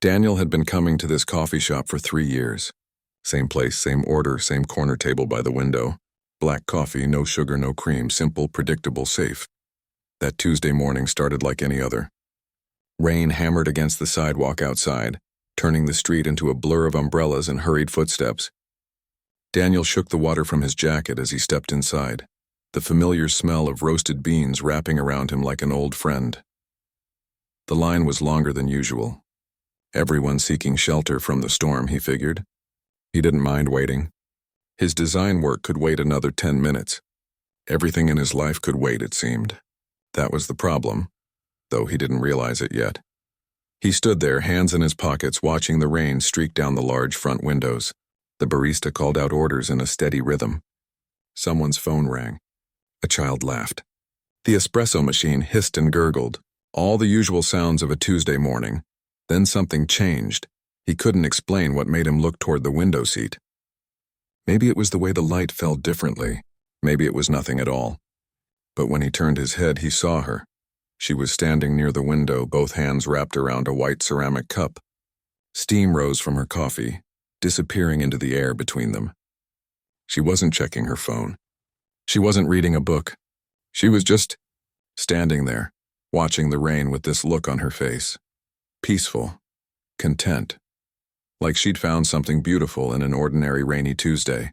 Daniel had been coming to this coffee shop for 3 years. Same place, same order, same corner table by the window. Black coffee, no sugar, no cream, simple, predictable, safe. That Tuesday morning started like any other. Rain hammered against the sidewalk outside, turning the street into a blur of umbrellas and hurried footsteps. Daniel shook the water from his jacket as he stepped inside, the familiar smell of roasted beans wrapping around him like an old friend. The line was longer than usual. Everyone seeking shelter from the storm, he figured. He didn't mind waiting. His design work could wait another 10 minutes. Everything in his life could wait, it seemed. That was the problem, though he didn't realize it yet. He stood there, hands in his pockets, watching the rain streak down the large front windows. The barista called out orders in a steady rhythm. Someone's phone rang. A child laughed. The espresso machine hissed and gurgled, all the usual sounds of a Tuesday morning. Then something changed. He couldn't explain what made him look toward the window seat. Maybe it was the way the light fell differently. Maybe it was nothing at all. But when he turned his head, he saw her. She was standing near the window, both hands wrapped around a white ceramic cup. Steam rose from her coffee, disappearing into the air between them. She wasn't checking her phone. She wasn't reading a book. She was just standing there, watching the rain with this look on her face. Peaceful, content, like she'd found something beautiful in an ordinary rainy Tuesday.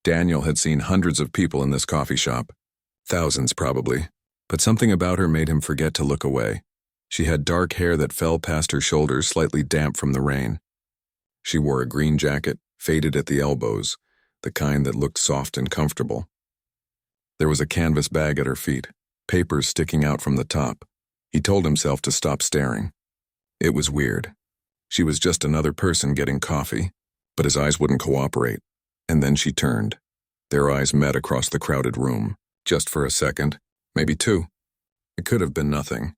Daniel had seen hundreds of people in this coffee shop, thousands probably, but something about her made him forget to look away. She had dark hair that fell past her shoulders, slightly damp from the rain. She wore a green jacket, faded at the elbows, the kind that looked soft and comfortable. There was a canvas bag at her feet, papers sticking out from the top. He told himself to stop staring. It was weird. She was just another person getting coffee, but his eyes wouldn't cooperate. And then she turned. Their eyes met across the crowded room, just for a second, maybe 2. It could have been nothing.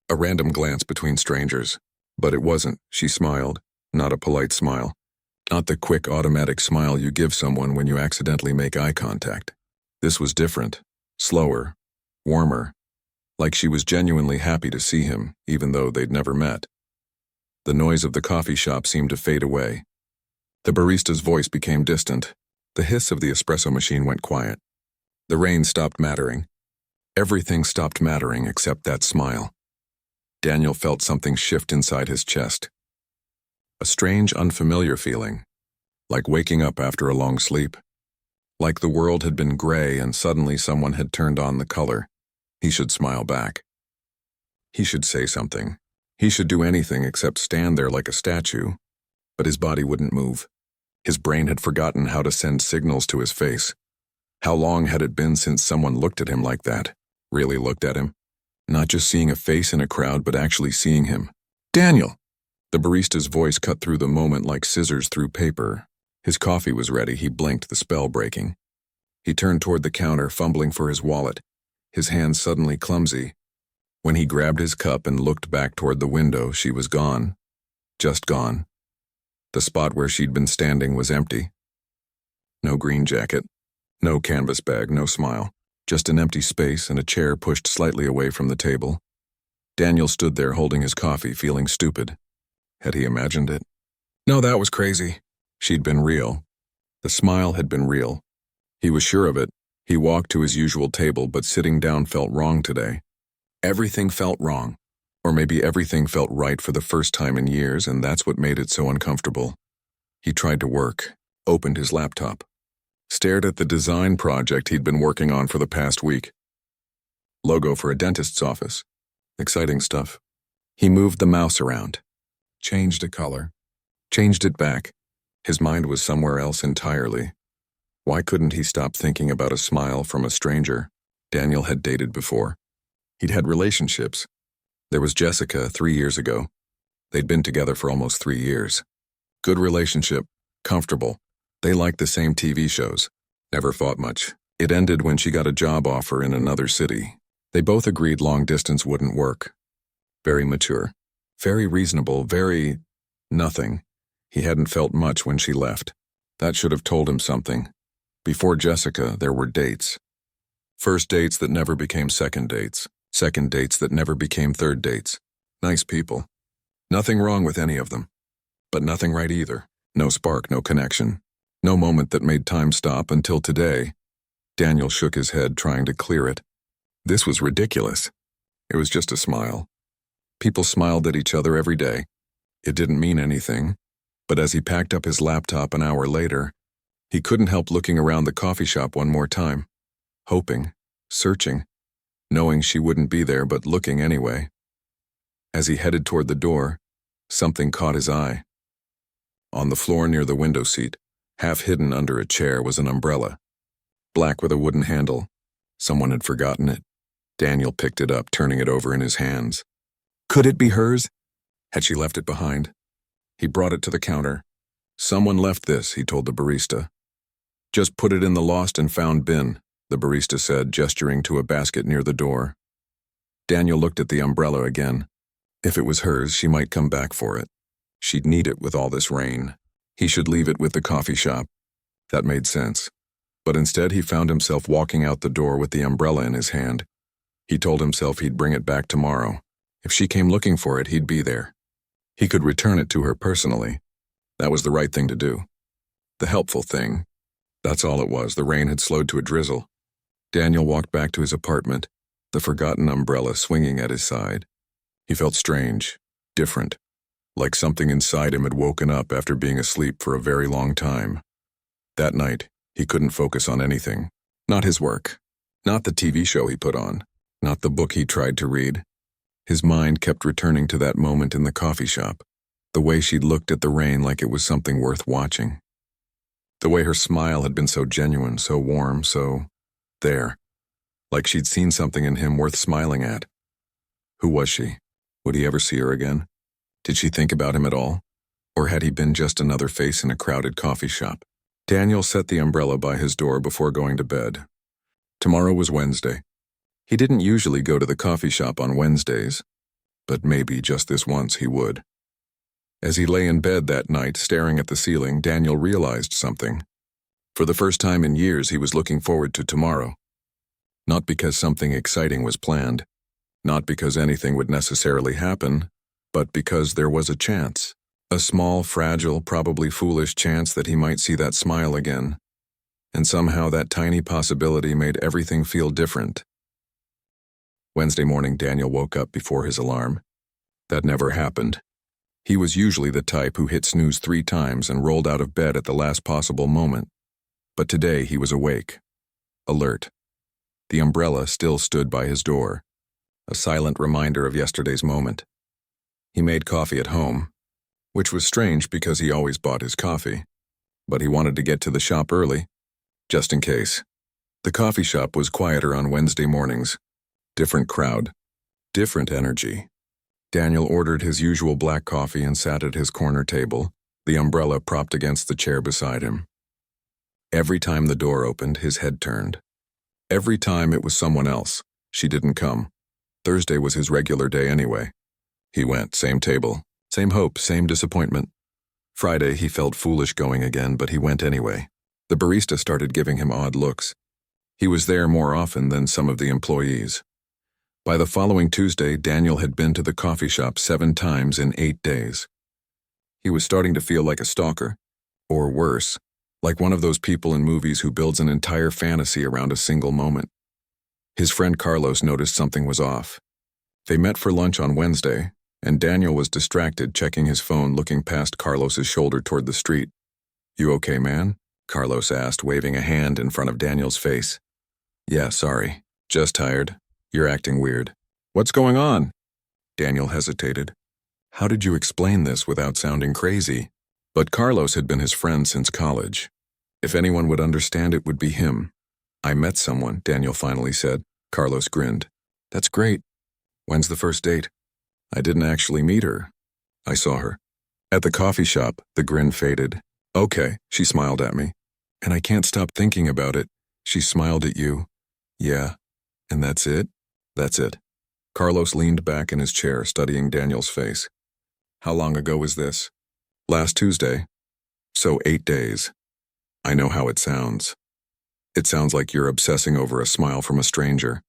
A random glance between strangers. But it wasn't. She smiled, not a polite smile. Not the quick automatic smile you give someone when you accidentally make eye contact. This was different, slower, warmer, like she was genuinely happy to see him, even though they'd never met. The noise of the coffee shop seemed to fade away. The barista's voice became distant. The hiss of the espresso machine went quiet. The rain stopped mattering. Everything stopped mattering except that smile. Daniel felt something shift inside his chest. A strange, unfamiliar feeling, like waking up after a long sleep. Like the world had been gray and suddenly someone had turned on the color. He should smile back. He should say something. He should do anything except stand there like a statue. But his body wouldn't move. His brain had forgotten how to send signals to his face. How long had it been since someone looked at him like that? Really looked at him? Not just seeing a face in a crowd, but actually seeing him. Daniel! The barista's voice cut through the moment like scissors through paper. His coffee was ready. He blinked, the spell breaking. He turned toward the counter, fumbling for his wallet, his hands suddenly clumsy. When he grabbed his cup and looked back toward the window, she was gone. Just gone. The spot where she'd been standing was empty. No green jacket, no canvas bag, no smile. Just an empty space and a chair pushed slightly away from the table. Daniel stood there holding his coffee, feeling stupid. Had he imagined it? No, that was crazy. She'd been real. The smile had been real. He was sure of it. He walked to his usual table, but sitting down felt wrong today. Everything felt wrong. Or maybe everything felt right for the first time in years, and that's what made it so uncomfortable. He tried to work, opened his laptop, stared at the design project he'd been working on for the past week. Logo for a dentist's office. Exciting stuff. He moved the mouse around, changed a color, changed it back. His mind was somewhere else entirely. Why couldn't he stop thinking about a smile from a stranger? Daniel had dated before. He'd had relationships. There was Jessica 3 years ago. They'd been together for almost 3 years. Good relationship, comfortable. They liked the same TV shows. Never fought much. It ended when she got a job offer in another city. They both agreed long distance wouldn't work. Very mature. Very reasonable, very nothing. He hadn't felt much when she left. That should have told him something. Before Jessica, there were dates. First dates that never became second dates. Second dates that never became third dates. Nice people. Nothing wrong with any of them. But nothing right either. No spark, no connection. No moment that made time stop until today. Daniel shook his head, trying to clear it. This was ridiculous. It was just a smile. People smiled at each other every day. It didn't mean anything. But as he packed up his laptop an hour later, he couldn't help looking around the coffee shop one more time. Hoping, searching, knowing she wouldn't be there but looking anyway. As he headed toward the door, something caught his eye. On the floor near the window seat, half hidden under a chair, was an umbrella. Black with a wooden handle. Someone had forgotten it. Daniel picked it up, turning it over in his hands. Could it be hers? Had she left it behind? He brought it to the counter. Someone left this, he told the barista. Just put it in the lost and found bin, the barista said, gesturing to a basket near the door. Daniel looked at the umbrella again. If it was hers, she might come back for it. She'd need it with all this rain. He should leave it with the coffee shop. That made sense. But instead he found himself walking out the door with the umbrella in his hand. He told himself he'd bring it back tomorrow. If she came looking for it, he'd be there. He could return it to her personally. That was the right thing to do. The helpful thing. That's all it was. The rain had slowed to a drizzle. Daniel walked back to his apartment, the forgotten umbrella swinging at his side. He felt strange, different, like something inside him had woken up after being asleep for a very long time. That night, he couldn't focus on anything. Not his work, not the TV show he put on, not the book he tried to read. His mind kept returning to that moment in the coffee shop, the way she'd looked at the rain like it was something worth watching. The way her smile had been so genuine, so warm, so there, like she'd seen something in him worth smiling at. Who was she? Would he ever see her again? Did she think about him at all? Or had he been just another face in a crowded coffee shop? Daniel set the umbrella by his door before going to bed. Tomorrow was Wednesday. He didn't usually go to the coffee shop on Wednesdays, but maybe just this once he would. As he lay in bed that night, staring at the ceiling, Daniel realized something. For the first time in years, he was looking forward to tomorrow. Not because something exciting was planned, not because anything would necessarily happen, but because there was a chance. A small, fragile, probably foolish chance that he might see that smile again. And somehow that tiny possibility made everything feel different. Wednesday morning, Daniel woke up before his alarm. That never happened. He was usually the type who hit snooze 3 times and rolled out of bed at the last possible moment. But today he was awake, alert. The umbrella still stood by his door, a silent reminder of yesterday's moment. He made coffee at home, which was strange because he always bought his coffee, but he wanted to get to the shop early, just in case. The coffee shop was quieter on Wednesday mornings. Different crowd, different energy. Daniel ordered his usual black coffee and sat at his corner table, the umbrella propped against the chair beside him. Every time the door opened, his head turned. Every time it was someone else. She didn't come. Thursday was his regular day anyway. He went, same table, same hope, same disappointment. Friday, he felt foolish going again, but he went anyway. The barista started giving him odd looks. He was there more often than some of the employees. By the following Tuesday, Daniel had been to the coffee shop 7 times in 8 days. He was starting to feel like a stalker, or worse, like one of those people in movies who builds an entire fantasy around a single moment. His friend Carlos noticed something was off. They met for lunch on Wednesday, and Daniel was distracted checking his phone, looking past Carlos's shoulder toward the street. "You okay, man?" Carlos asked, waving a hand in front of Daniel's face. "Yeah, sorry. Just tired. You're acting weird." "What's going on?" Daniel hesitated. How did you explain this without sounding crazy? But Carlos had been his friend since college. If anyone would understand, it would be him. "I met someone," Daniel finally said. Carlos grinned. "That's great. When's the first date?" "I didn't actually meet her. I saw her at the coffee shop." The grin faded. "Okay," she smiled at me. "And I can't stop thinking about it." She smiled at you. "Yeah. And that's it?" "That's it." Carlos leaned back in his chair, studying Daniel's face. "How long ago was this?" "Last Tuesday. So 8 days. I know how it sounds. It sounds like you're obsessing over a smile from a stranger."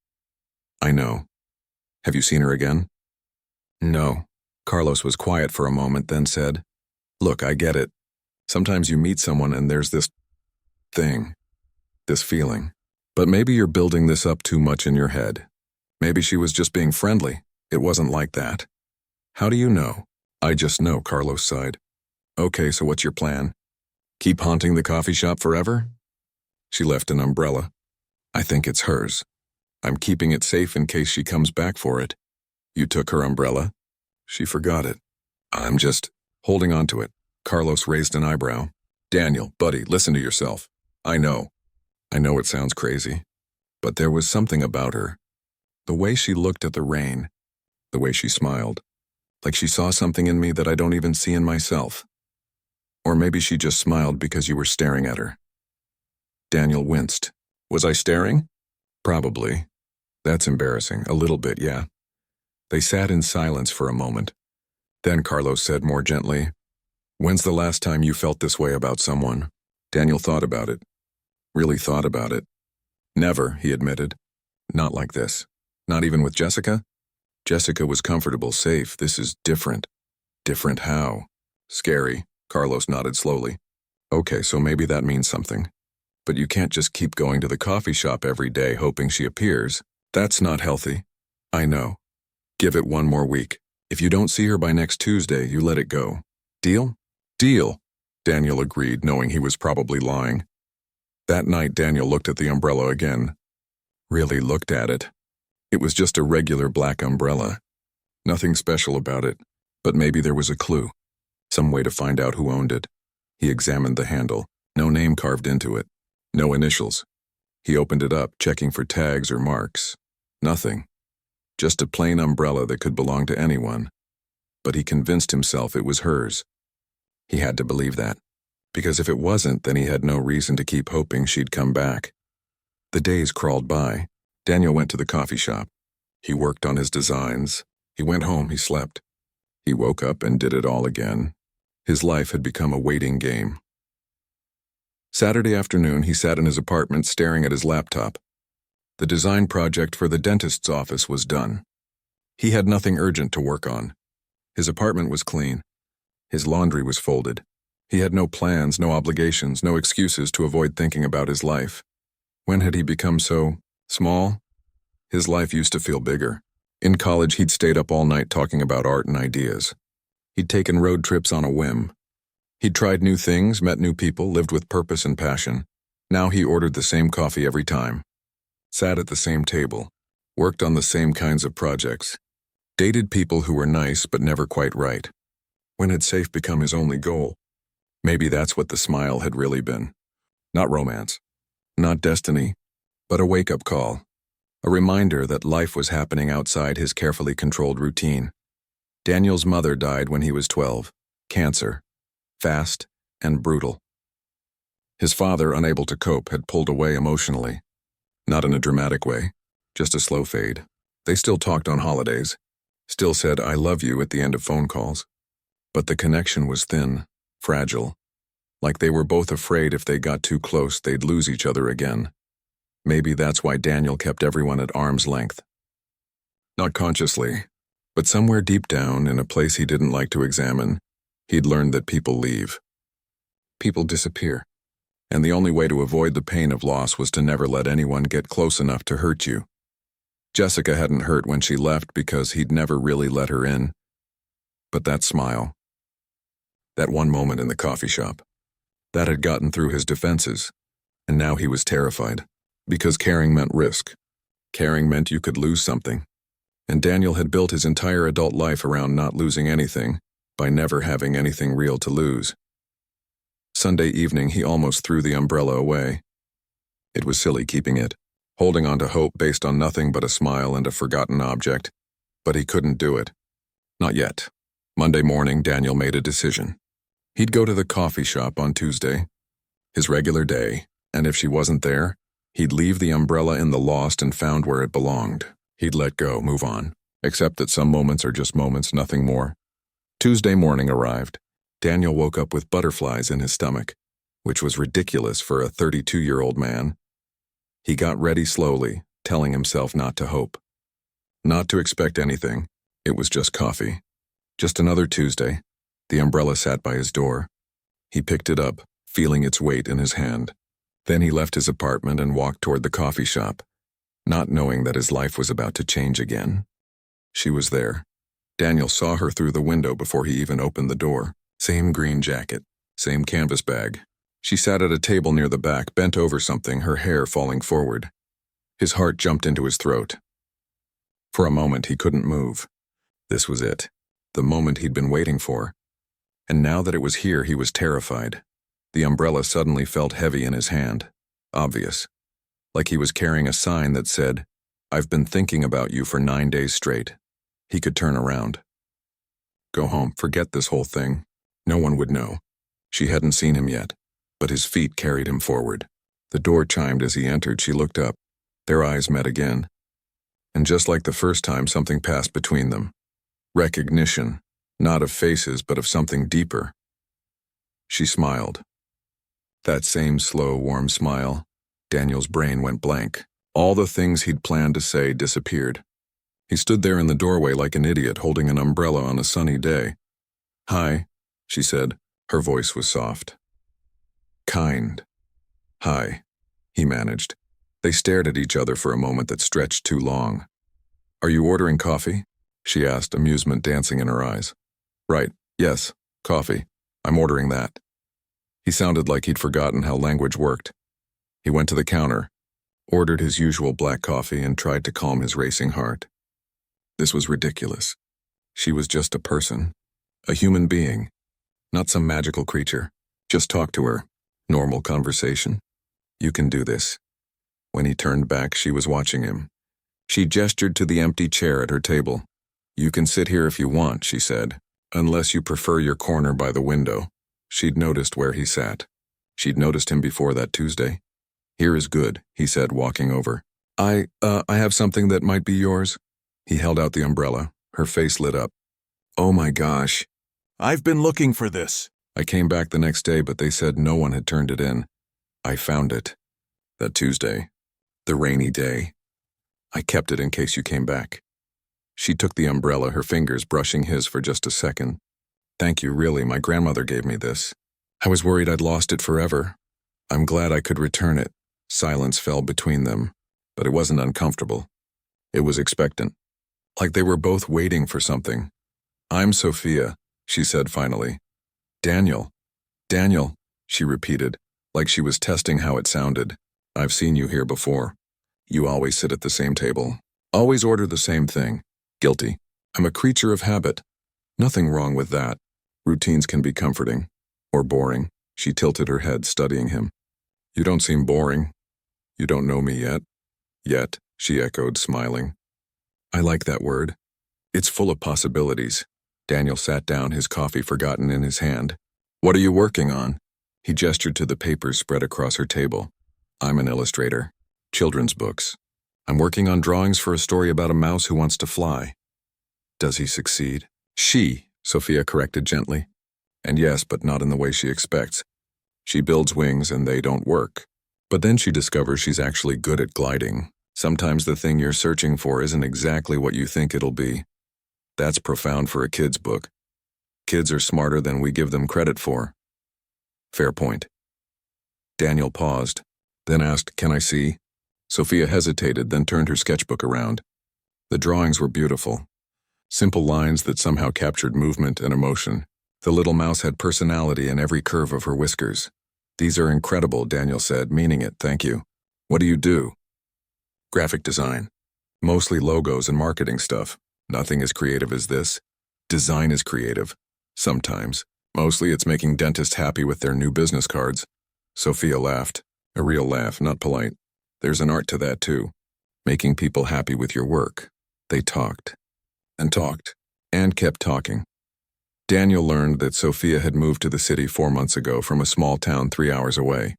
"I know. Have you seen her again?" "No. Carlos was quiet for a moment, then said, "Look, I get it. Sometimes you meet someone and there's this thing, this feeling. But maybe you're building this up too much in your head. Maybe she was just being friendly. It wasn't like that." "How do you know?" "I just know," Carlos sighed. "Okay, so what's your plan? Keep haunting the coffee shop forever?" She left an umbrella. "I think it's hers. I'm keeping it safe in case she comes back for it." "You took her umbrella?" "She forgot it." "I'm just holding on to it." Carlos raised an eyebrow. "Daniel, buddy, listen to yourself. I know it sounds crazy. But there was something about her. The way she looked at the rain. The way she smiled. Like she saw something in me that I don't even see in myself. Or maybe she just smiled because you were staring at her." Daniel winced. "Was I staring?" "Probably. That's embarrassing. A little bit, yeah." They sat in silence for a moment. Then Carlos said more gently, "When's the last time you felt this way about someone?" Daniel thought about it. Really thought about it. "Never," he admitted. "Not like this. Not even with Jessica?" "Jessica was comfortable, safe. This is different." "Different how?" "Scary." Carlos nodded slowly. "Okay, so maybe that means something. But you can't just keep going to the coffee shop every day hoping she appears. That's not healthy." "I know. Give it one more week. If you don't see her by next Tuesday, you let it go. Deal?" "Deal," Daniel agreed, knowing he was probably lying. That night, Daniel looked at the umbrella again. Really looked at it. It was just a regular black umbrella. Nothing special about it, but maybe there was a clue. Some way to find out who owned it. He examined the handle. No name carved into it. No initials. He opened it up, checking for tags or marks. Nothing. Just a plain umbrella that could belong to anyone. But he convinced himself it was hers. He had to believe that. Because if it wasn't, then he had no reason to keep hoping she'd come back. The days crawled by. Daniel went to the coffee shop. He worked on his designs. He went home, he slept. He woke up and did it all again. His life had become a waiting game. Saturday afternoon, he sat in his apartment staring at his laptop. The design project for the dentist's office was done. He had nothing urgent to work on. His apartment was clean. His laundry was folded. He had no plans, no obligations, no excuses to avoid thinking about his life. When had he become so small? His life used to feel bigger. In college, he'd stayed up all night talking about art and ideas. He'd taken road trips on a whim. He'd tried new things, met new people, lived with purpose and passion. Now he ordered the same coffee every time. Sat at the same table. Worked on the same kinds of projects. Dated people who were nice but never quite right. When had safe become his only goal? Maybe that's what the smile had really been. Not romance. Not destiny. But a wake-up call. A reminder that life was happening outside his carefully controlled routine. Daniel's mother died when he was 12. Cancer. Fast and brutal. His father, unable to cope, had pulled away emotionally. Not in a dramatic way, just a slow fade. They still talked on holidays. Still said, "I love you" at the end of phone calls. But the connection was thin, fragile. Like they were both afraid if they got too close, they'd lose each other again. Maybe that's why Daniel kept everyone at arm's length. Not consciously, but somewhere deep down, in a place he didn't like to examine, he'd learned that people leave. People disappear. And the only way to avoid the pain of loss was to never let anyone get close enough to hurt you. Jessica hadn't hurt when she left because he'd never really let her in. But that smile, that one moment in the coffee shop, that had gotten through his defenses, and now he was terrified. Because caring meant risk. Caring meant you could lose something. And Daniel had built his entire adult life around not losing anything, by never having anything real to lose. Sunday evening, he almost threw the umbrella away. It was silly keeping it, holding on to hope based on nothing but a smile and a forgotten object. But he couldn't do it. Not yet. Monday morning, Daniel made a decision. He'd go to the coffee shop on Tuesday, his regular day, and if she wasn't there, he'd leave the umbrella in the lost and found where it belonged. He'd let go, move on, accept that some moments are just moments, nothing more. Tuesday morning arrived. Daniel woke up with butterflies in his stomach, which was ridiculous for a 32-year-old man. He got ready slowly, telling himself not to hope. Not to expect anything. It was just coffee. Just another Tuesday. The umbrella sat by his door. He picked it up, feeling its weight in his hand. Then he left his apartment and walked toward the coffee shop, not knowing that his life was about to change again. She was there. Daniel saw her through the window before he even opened the door. Same green jacket, same canvas bag. She sat at a table near the back, bent over something, her hair falling forward. His heart jumped into his throat. For a moment, he couldn't move. This was it, the moment he'd been waiting for. And now that it was here, he was terrified. The umbrella suddenly felt heavy in his hand. Obvious. Like he was carrying a sign that said, "I've been thinking about you for 9 days straight." He could turn around. Go home, forget this whole thing. No one would know. She hadn't seen him yet, but his feet carried him forward. The door chimed as he entered. She looked up. Their eyes met again. And just like the first time, something passed between them. Recognition, not of faces, but of something deeper. She smiled. That same slow, warm smile. Daniel's brain went blank. All the things he'd planned to say disappeared. He stood there in the doorway like an idiot, holding an umbrella on a sunny day. "Hi," she said. Her voice was soft. Kind. "Hi," he managed. They stared at each other for a moment that stretched too long. "Are you ordering coffee?" she asked, amusement dancing in her eyes. "Right, yes, coffee. I'm ordering that." He sounded like he'd forgotten how language worked. He went to the counter, ordered his usual black coffee, and tried to calm his racing heart. This was ridiculous. She was just a person, a human being, not some magical creature. Just talk to her. Normal conversation. You can do this. When he turned back, she was watching him. She gestured to the empty chair at her table. "You can sit here if you want," she said, "unless you prefer your corner by the window." She'd noticed where he sat. She'd noticed him before that Tuesday. "Here is good," he said, walking over. I have something that might be yours." He held out the umbrella. Her face lit up. "Oh my gosh. I've been looking for this." "I came back the next day, but they said no one had turned it in. I found it. That Tuesday. The rainy day. I kept it in case you came back." She took the umbrella, her fingers brushing his for just a second. "Thank you, really. My grandmother gave me this. I was worried I'd lost it forever. I'm glad I could return it." Silence fell between them, but it wasn't uncomfortable. It was expectant. Like they were both waiting for something. "I'm Sophia," she said finally. "Daniel. Daniel," she repeated, like she was testing how it sounded. "I've seen you here before. You always sit at the same table. Always order the same thing. Guilty. I'm a creature of habit. Nothing wrong with that. Routines can be comforting. Or boring." She tilted her head, studying him. "You don't seem boring. You don't know me yet." "Yet," she echoed, smiling. "I like that word. It's full of possibilities." Daniel sat down, his coffee forgotten in his hand. "What are you working on?" He gestured to the papers spread across her table. "I'm an illustrator. Children's books. I'm working on drawings for a story about a mouse who wants to fly." "Does he succeed?" "She," Sophia corrected gently. "And yes, but not in the way she expects. She builds wings and they don't work. But then she discovers she's actually good at gliding. Sometimes the thing you're searching for isn't exactly what you think it'll be. That's profound for a kid's book. Kids are smarter than we give them credit for." "Fair point." Daniel paused, then asked, "Can I see?" Sophia hesitated, then turned her sketchbook around. The drawings were beautiful. Simple lines that somehow captured movement and emotion. The little mouse had personality in every curve of her whiskers. "These are incredible," Daniel said, meaning it, "thank you." "What do you do?" "Graphic design. Mostly logos and marketing stuff. Nothing as creative as this. Design is creative. Sometimes. Mostly it's making dentists happy with their new business cards." Sophia laughed. A real laugh, not polite. "There's an art to that too. Making people happy with your work." They talked. And talked. And kept talking. Daniel learned that Sophia had moved to the city 4 months ago from a small town 3 hours away.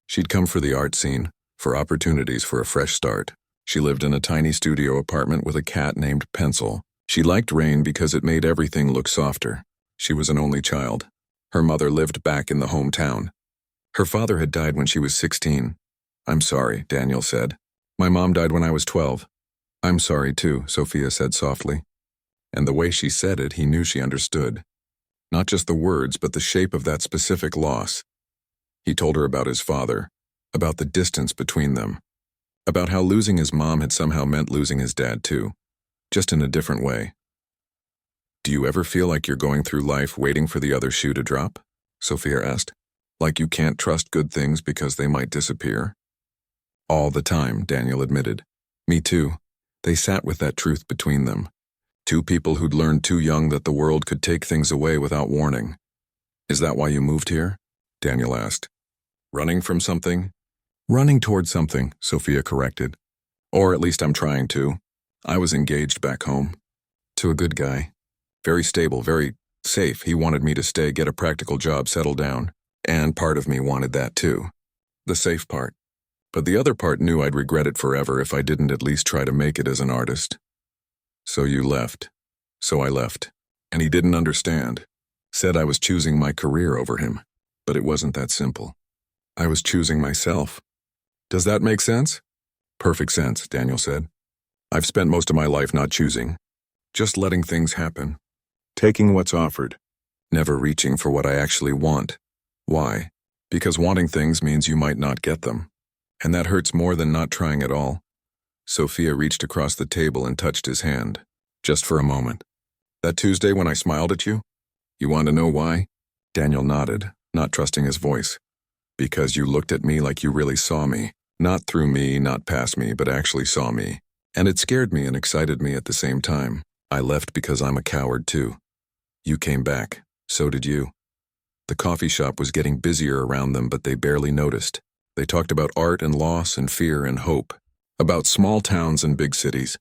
She'd come for the art scene, for opportunities for a fresh start. She lived in a tiny studio apartment with a cat named Pencil. She liked rain because it made everything look softer. She was an only child. Her mother lived back in the hometown. Her father had died when she was 16. "I'm sorry," Daniel said. "My mom died when I was 12. "I'm sorry too," Sophia said softly. And the way she said it, he knew she understood. Not just the words, but the shape of that specific loss. He told her about his father, about the distance between them, about how losing his mom had somehow meant losing his dad too, just in a different way. "Do you ever feel like you're going through life waiting for the other shoe to drop?" Sophia asked. "Like you can't trust good things because they might disappear?" "All the time," Daniel admitted. "Me too." They sat with that truth between them. Two people who'd learned too young that the world could take things away without warning. "Is that why you moved here?" Daniel asked. "Running from something?" "Running toward something," Sophia corrected. "Or at least I'm trying to. I was engaged back home. To a good guy. Very stable, very safe. He wanted me to stay, get a practical job, settle down. And part of me wanted that too. The safe part. But the other part knew I'd regret it forever if I didn't at least try to make it as an artist." "So you left." "So I left. And he didn't understand. Said I was choosing my career over him. But it wasn't that simple. I was choosing myself." "Does that make sense?" "Perfect sense," Daniel said. "I've spent most of my life not choosing. Just letting things happen. Taking what's offered. Never reaching for what I actually want. Why? Because wanting things means you might not get them. And that hurts more than not trying at all." Sophia reached across the table and touched his hand. "Just for a moment. That Tuesday when I smiled at you? You want to know why?" Daniel nodded, not trusting his voice. "Because you looked at me like you really saw me. Not through me, not past me, but actually saw me. And it scared me and excited me at the same time. I left because I'm a coward too. You came back. So did you." The coffee shop was getting busier around them, but they barely noticed. They talked about art and loss and fear and hope. About small towns and big cities.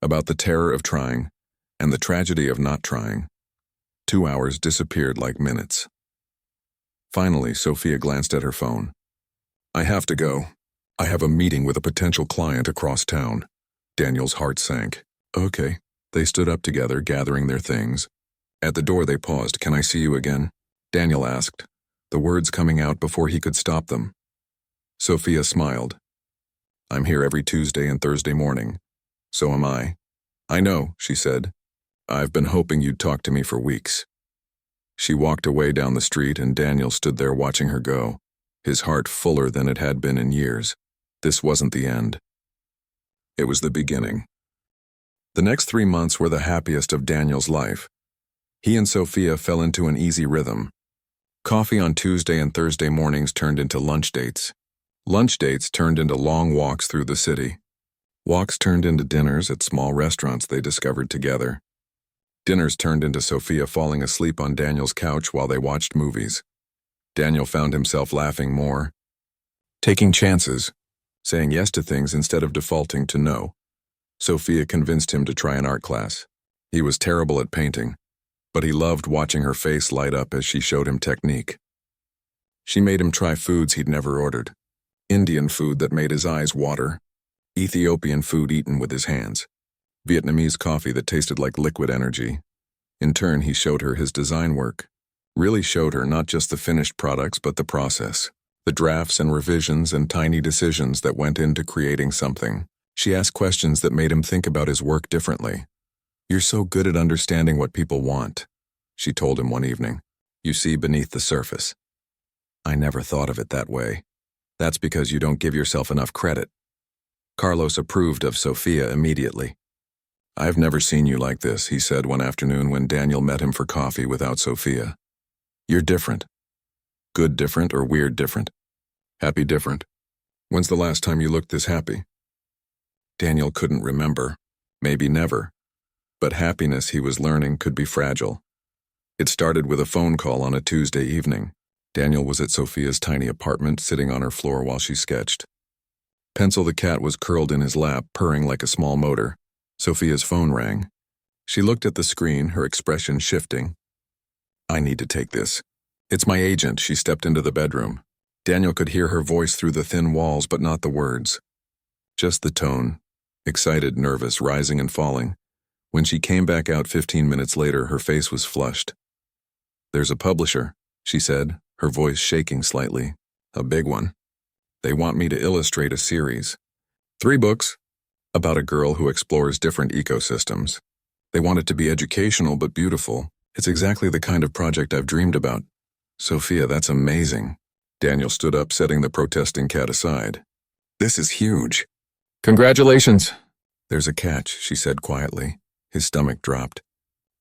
About the terror of trying and the tragedy of not trying. 2 hours disappeared like minutes. Finally, Sophia glanced at her phone. "I have to go. I have a meeting with a potential client across town." Daniel's heart sank. "Okay." They stood up together, gathering their things. At the door they paused. "Can I see you again?" Daniel asked, the words coming out before he could stop them. Sophia smiled. "I'm here every Tuesday and Thursday morning. So am I." "I know," she said. "I've been hoping you'd talk to me for weeks." She walked away down the street and Daniel stood there watching her go, his heart fuller than it had been in years. This wasn't the end. It was the beginning. The next 3 months were the happiest of Daniel's life. He and Sophia fell into an easy rhythm. Coffee on Tuesday and Thursday mornings turned into lunch dates. Lunch dates turned into long walks through the city. Walks turned into dinners at small restaurants they discovered together. Dinners turned into Sophia falling asleep on Daniel's couch while they watched movies. Daniel found himself laughing more, taking chances, saying yes to things instead of defaulting to no. Sophia convinced him to try an art class. He was terrible at painting, but he loved watching her face light up as she showed him technique. She made him try foods he'd never ordered. Indian food that made his eyes water. Ethiopian food eaten with his hands. Vietnamese coffee that tasted like liquid energy. In turn, he showed her his design work. Really showed her not just the finished products, but the process. The drafts and revisions and tiny decisions that went into creating something. She asked questions that made him think about his work differently. "You're so good at understanding what people want," she told him one evening. "You see beneath the surface." "I never thought of it that way." "That's because you don't give yourself enough credit." Carlos approved of Sophia immediately. "I've never seen you like this," he said one afternoon when Daniel met him for coffee without Sophia. "You're different." "Good different or weird different?" "Happy different." "When's the last time you looked this happy?" Daniel couldn't remember. Maybe never. But happiness, he was learning, could be fragile. It started with a phone call on a Tuesday evening. Daniel was at Sophia's tiny apartment, sitting on her floor while she sketched. Pencil the cat was curled in his lap, purring like a small motor. Sophia's phone rang. She looked at the screen, her expression shifting. "I need to take this." "It's my agent." She stepped into the bedroom. Daniel could hear her voice through the thin walls, but not the words. Just the tone. Excited, nervous, rising and falling. When she came back out 15 minutes later, her face was flushed. "There's a publisher," she said, her voice shaking slightly. "A big one. They want me to illustrate a series. 3 books. About a girl who explores different ecosystems. They want it to be educational but beautiful. It's exactly the kind of project I've dreamed about. Sophia, that's amazing. Daniel stood up, setting the protesting cat aside. This is huge. Congratulations. There's a catch, she said quietly. His stomach dropped.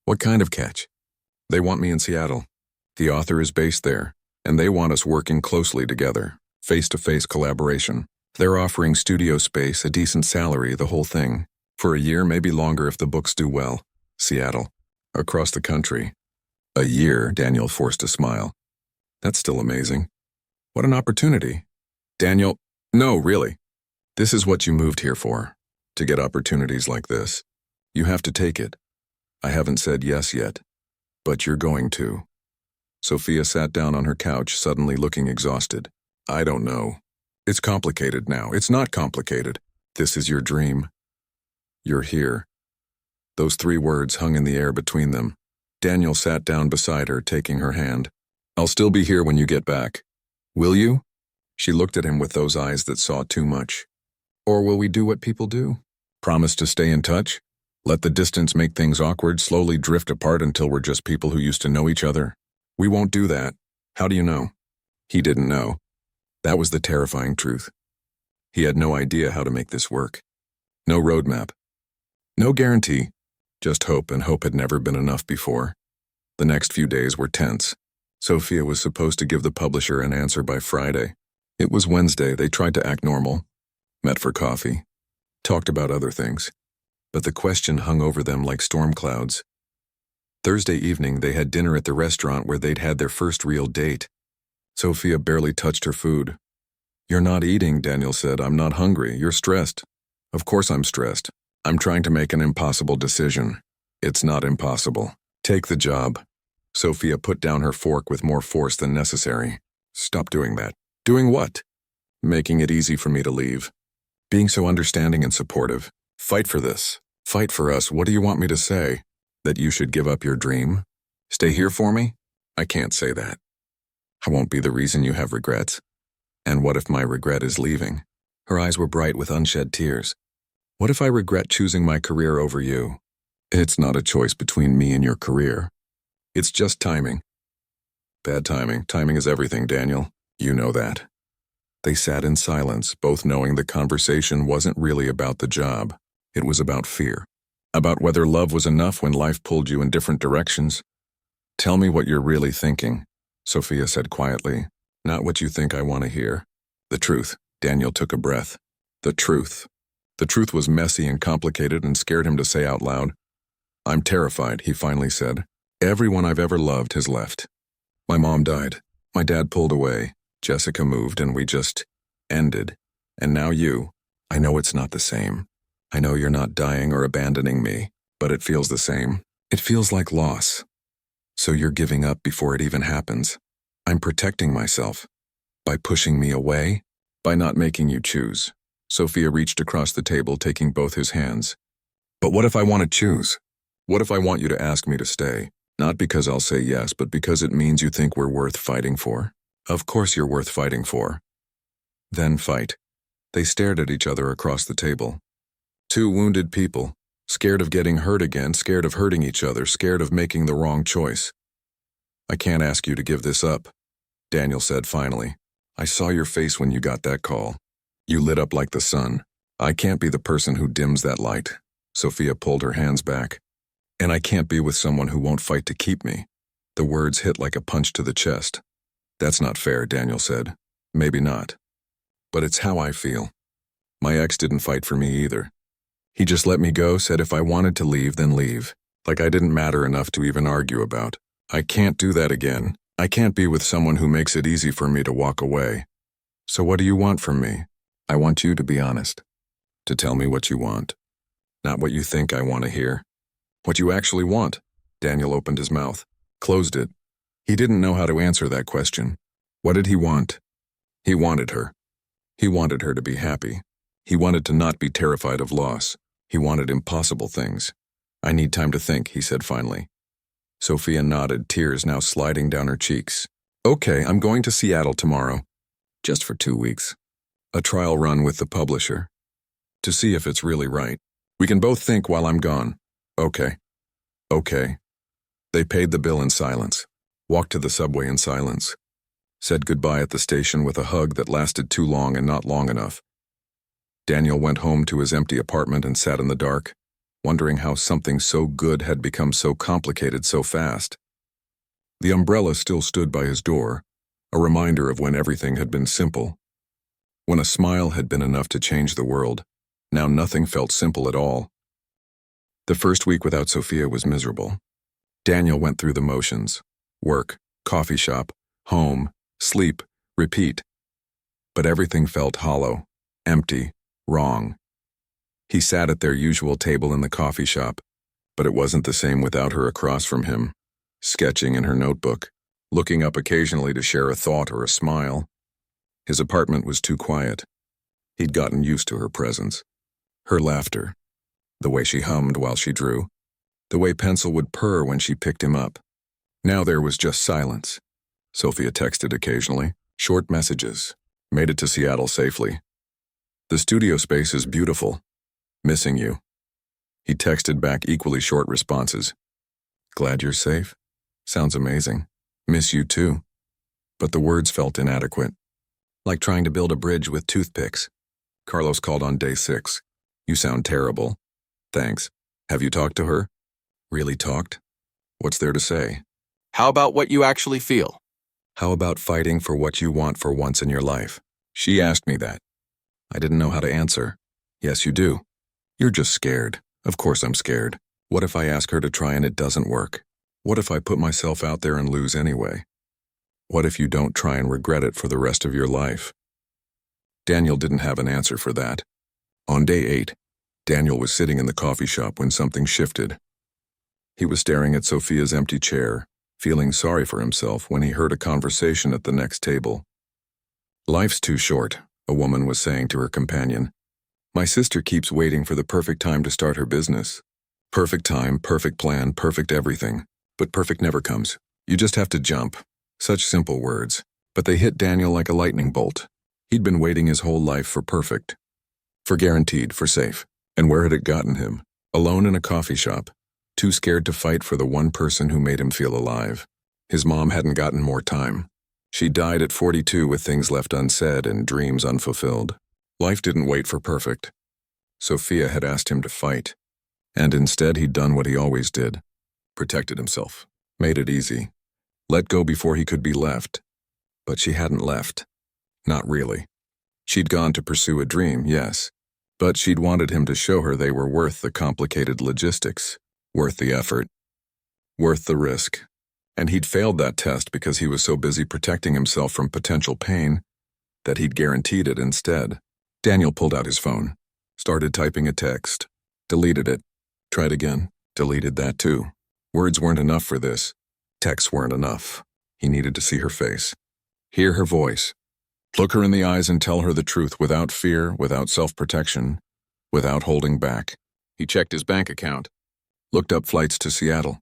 What kind of catch? They want me in Seattle. The author is based there, and they want us working closely together, face-to-face collaboration. They're offering studio space, a decent salary, the whole thing. For a year, maybe longer if the books do well. Seattle. Across the country. A year, Daniel forced a smile. That's still amazing. What an opportunity. Daniel, no, really. This is what you moved here for. To get opportunities like this. You have to take it. I haven't said yes yet. But you're going to. Sophia sat down on her couch, suddenly looking exhausted. I don't know. It's complicated now. It's not complicated. This is your dream. You're here. Those 3 words hung in the air between them. Daniel sat down beside her, taking her hand. I'll still be here when you get back. Will you? She looked at him with those eyes that saw too much. Or will we do what people do? Promise to stay in touch? Let the distance make things awkward, slowly drift apart until we're just people who used to know each other? We won't do that. How do you know? He didn't know. That was the terrifying truth. He had no idea how to make this work. No roadmap. No guarantee. Just hope, and hope had never been enough before. The next few days were tense. Sophia was supposed to give the publisher an answer by Friday. It was Wednesday. They tried to act normal. Met for coffee. Talked about other things. But the question hung over them like storm clouds. Thursday evening, they had dinner at the restaurant where they'd had their first real date. Sophia barely touched her food. You're not eating, Daniel said. I'm not hungry. You're stressed. Of course I'm stressed. I'm trying to make an impossible decision. It's not impossible. Take the job. Sophia put down her fork with more force than necessary. Stop doing that. Doing what? Making it easy for me to leave. Being so understanding and supportive. Fight for this. Fight for us. What do you want me to say? That you should give up your dream? Stay here for me? I can't say that. I won't be the reason you have regrets. And what if my regret is leaving? Her eyes were bright with unshed tears. What if I regret choosing my career over you? It's not a choice between me and your career. It's just timing. Bad timing. Timing is everything, Daniel. You know that. They sat in silence, both knowing the conversation wasn't really about the job. It was about fear. About whether love was enough when life pulled you in different directions. Tell me what you're really thinking, Sophia said quietly. Not what you think I want to hear. The truth. Daniel took a breath. The truth. The truth was messy and complicated and scared him to say out loud. I'm terrified, he finally said. Everyone I've ever loved has left. My mom died. My dad pulled away. Jessica moved and we just ended. And now you. I know it's not the same. I know you're not dying or abandoning me, but it feels the same. It feels like loss. So you're giving up before it even happens. I'm protecting myself. By pushing me away? By not making you choose. Sophia reached across the table, taking both his hands. But what if I want to choose? What if I want you to ask me to stay? Not because I'll say yes, but because it means you think we're worth fighting for? Of course you're worth fighting for. Then fight. They stared at each other across the table. 2 wounded people, scared of getting hurt again, scared of hurting each other, scared of making the wrong choice. I can't ask you to give this up, Daniel said finally. I saw your face when you got that call. You lit up like the sun. I can't be the person who dims that light. Sophia pulled her hands back. And I can't be with someone who won't fight to keep me. The words hit like a punch to the chest. That's not fair, Daniel said. Maybe not. But it's how I feel. My ex didn't fight for me either. He just let me go, said if I wanted to leave, then leave. Like I didn't matter enough to even argue about. I can't do that again. I can't be with someone who makes it easy for me to walk away. So what do you want from me? I want you to be honest. To tell me what you want. Not what you think I want to hear. What you actually want. Daniel opened his mouth, closed it. He didn't know how to answer that question. What did he want? He wanted her. He wanted her to be happy. He wanted to not be terrified of loss. He wanted impossible things. I need time to think, he said finally. Sophia nodded, tears now sliding down her cheeks. Okay, I'm going to Seattle tomorrow. Just for 2 weeks. A trial run with the publisher. To see if it's really right. We can both think while I'm gone. Okay. Okay. They paid the bill in silence, walked to the subway in silence, said goodbye at the station with a hug that lasted too long and not long enough. Daniel went home to his empty apartment and sat in the dark, wondering how something so good had become so complicated so fast. The umbrella still stood by his door, a reminder of when everything had been simple. When a smile had been enough to change the world, now nothing felt simple at all. The first week without Sophia was miserable. Daniel went through the motions: work, coffee shop, home, sleep, repeat. But everything felt hollow, empty, wrong. He sat at their usual table in the coffee shop, but it wasn't the same without her across from him, sketching in her notebook, looking up occasionally to share a thought or a smile. His apartment was too quiet. He'd gotten used to her presence, her laughter, the way she hummed while she drew, the way pencil would purr when she picked him up. Now there was just silence. Sophia texted occasionally, short messages, made it to Seattle safely. The studio space is beautiful. Missing you. He texted back equally short responses. Glad you're safe. Sounds amazing. Miss you too. But the words felt inadequate. Like trying to build a bridge with toothpicks. Carlos called on day 6. You sound terrible. Thanks. Have you talked to her? Really talked? What's there to say? How about what you actually feel? How about fighting for what you want for once in your life? She asked me that. I didn't know how to answer. Yes, you do. You're just scared. Of course I'm scared. What if I ask her to try and it doesn't work? What if I put myself out there and lose anyway? What if you don't try and regret it for the rest of your life? Daniel didn't have an answer for that. On day 8, Daniel was sitting in the coffee shop when something shifted. He was staring at Sophia's empty chair, feeling sorry for himself when he heard a conversation at the next table. Life's too short, a woman was saying to her companion. My sister keeps waiting for the perfect time to start her business. Perfect time, perfect plan, perfect everything. But perfect never comes. You just have to jump. Such simple words. But they hit Daniel like a lightning bolt. He'd been waiting his whole life for perfect. For guaranteed, for safe. And where had it gotten him? Alone in a coffee shop. Too scared to fight for the one person who made him feel alive. His mom hadn't gotten more time. She died at 42 with things left unsaid and dreams unfulfilled. Life didn't wait for perfect. Sophia had asked him to fight. And instead he'd done what he always did. Protected himself. Made it easy. Let go before he could be left. But she hadn't left. Not really. She'd gone to pursue a dream, yes. But she'd wanted him to show her they were worth the complicated logistics. Worth the effort. Worth the risk. And he'd failed that test because he was so busy protecting himself from potential pain that he'd guaranteed it instead. Daniel pulled out his phone. Started typing a text. Deleted it. Tried again. Deleted that too. Words weren't enough for this. Texts weren't enough. He needed to see her face. Hear her voice. Look her in the eyes and tell her the truth without fear, without self-protection, without holding back. He checked his bank account. Looked up flights to Seattle.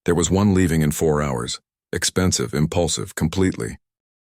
There was one leaving in 4 hours. Expensive, impulsive, completely.